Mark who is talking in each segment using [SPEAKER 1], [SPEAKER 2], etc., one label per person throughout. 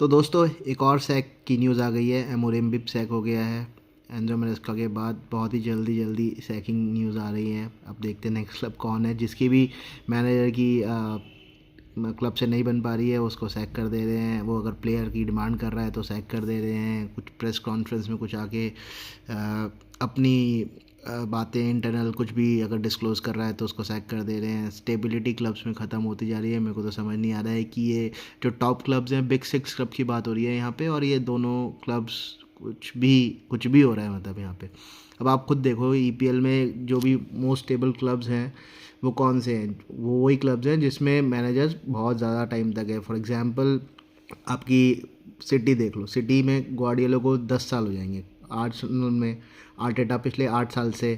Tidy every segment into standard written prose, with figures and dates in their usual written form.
[SPEAKER 1] तो दोस्तों एक और सैक की न्यूज़ आ गई है। एमोरिम भी सैक हो गया है। एंजो मैरेस्का के बाद बहुत ही जल्दी जल्दी सैकिंग न्यूज़ आ रही है। अब देखते हैं नेक्स्ट क्लब कौन है जिसकी भी मैनेजर की क्लब से नहीं बन पा रही है, उसको सैक कर दे रहे हैं। वो अगर प्लेयर की डिमांड कर रहा है तो सैक कर दे रहे हैं। कुछ प्रेस कॉन्फ्रेंस में कुछ आके अपनी बातें इंटरनल कुछ भी अगर डिस्क्लोज़ कर रहा है तो उसको सैक कर दे रहे हैं। स्टेबिलिटी क्लब्स में ख़त्म होती जा रही है। मेरे को तो समझ नहीं आ रहा है कि ये जो टॉप क्लब्स हैं, बिग सिक्स क्लब की बात हो रही है यहाँ पे, और ये दोनों क्लब्स कुछ भी हो रहा है मतलब यहाँ पे। अब आप खुद देखो ईपीएल में जो भी मोस्ट स्टेबल क्लब्स हैं वो कौन से हैं? वो वही क्लब्स हैं जिसमें मैनेजर्स बहुत ज़्यादा टाइम तक है। फॉर एग्जांपल आपकी सिटी देख लो। सिटी में ग्वार्डियोला को 10 साल हो जाएंगे। आर्सेनल में आर्टेटा पिछले 8 साल से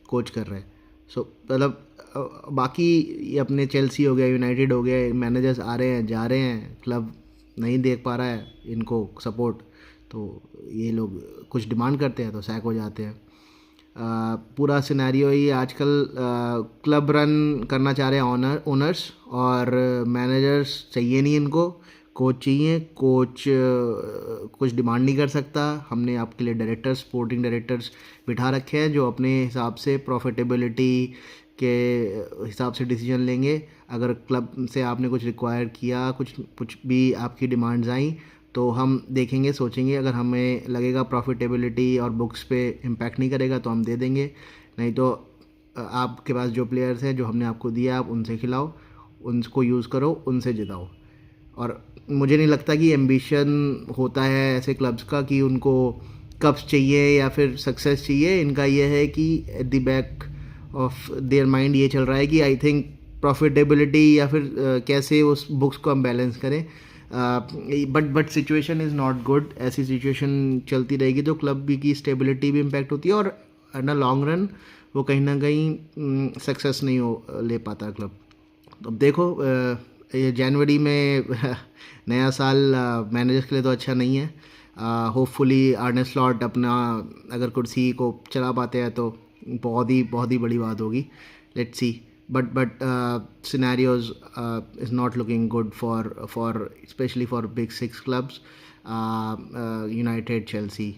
[SPEAKER 1] कोच कर रहे हैं। सो मतलब बाकी ये अपने चेल्सी हो गया, यूनाइटेड हो गया, मैनेजर्स आ रहे हैं जा रहे हैं, क्लब नहीं देख पा रहा है इनको सपोर्ट, तो ये लोग कुछ डिमांड करते हैं तो सैक हो जाते हैं। पूरा सिनेरियो ही आजकल क्लब रन करना चाह रहे हैं ओनर्स, और मैनेजर्स चाहिए नहीं इनको, कोच चाहिए। कोच कुछ डिमांड नहीं कर सकता। हमने आपके लिए डायरेक्टर्स, स्पोर्टिंग डायरेक्टर्स बिठा रखे हैं जो अपने हिसाब से प्रॉफिटेबिलिटी के हिसाब से डिसीजन लेंगे। अगर क्लब से आपने कुछ रिक्वायर किया, कुछ कुछ भी आपकी डिमांड्स आई, तो हम देखेंगे, सोचेंगे। अगर हमें लगेगा प्रॉफिटेबिलिटी और बुक्स पे इम्पैक्ट नहीं करेगा तो हम दे देंगे। नहीं तो आपके पास जो प्लेयर्स हैं जो हमने आपको दिया आप उनसे खिलाओ, उनको यूज़ करो, उनसे जिताओ। और मुझे नहीं लगता कि एम्बिशन होता है ऐसे क्लब्स का कि उनको कप्स चाहिए या फिर सक्सेस चाहिए। इनका ये है कि at the back of their mind ये चल रहा है कि आई थिंक प्रॉफिटेबिलिटी या फिर कैसे उस बुक्स को हम बैलेंस करें। But situation is not good. ऐसी सिचुएशन चलती रहेगी तो क्लब भी की स्टेबिलिटी भी इम्पैक्ट होती है, और इन लॉन्ग रन वो कहीं ना कहीं सक्सेस नहीं हो ले पाता क्लब। तो अब देखो ये जनवरी में नया साल मैनेजर्स के लिए तो अच्छा नहीं है। होपफुली आर्ने स्लॉट अपना अगर कुर्सी को चला पाते हैं तो बहुत ही बड़ी बात होगी। Let's see. But scenarios is not looking good for specially for big six clubs, United, Chelsea.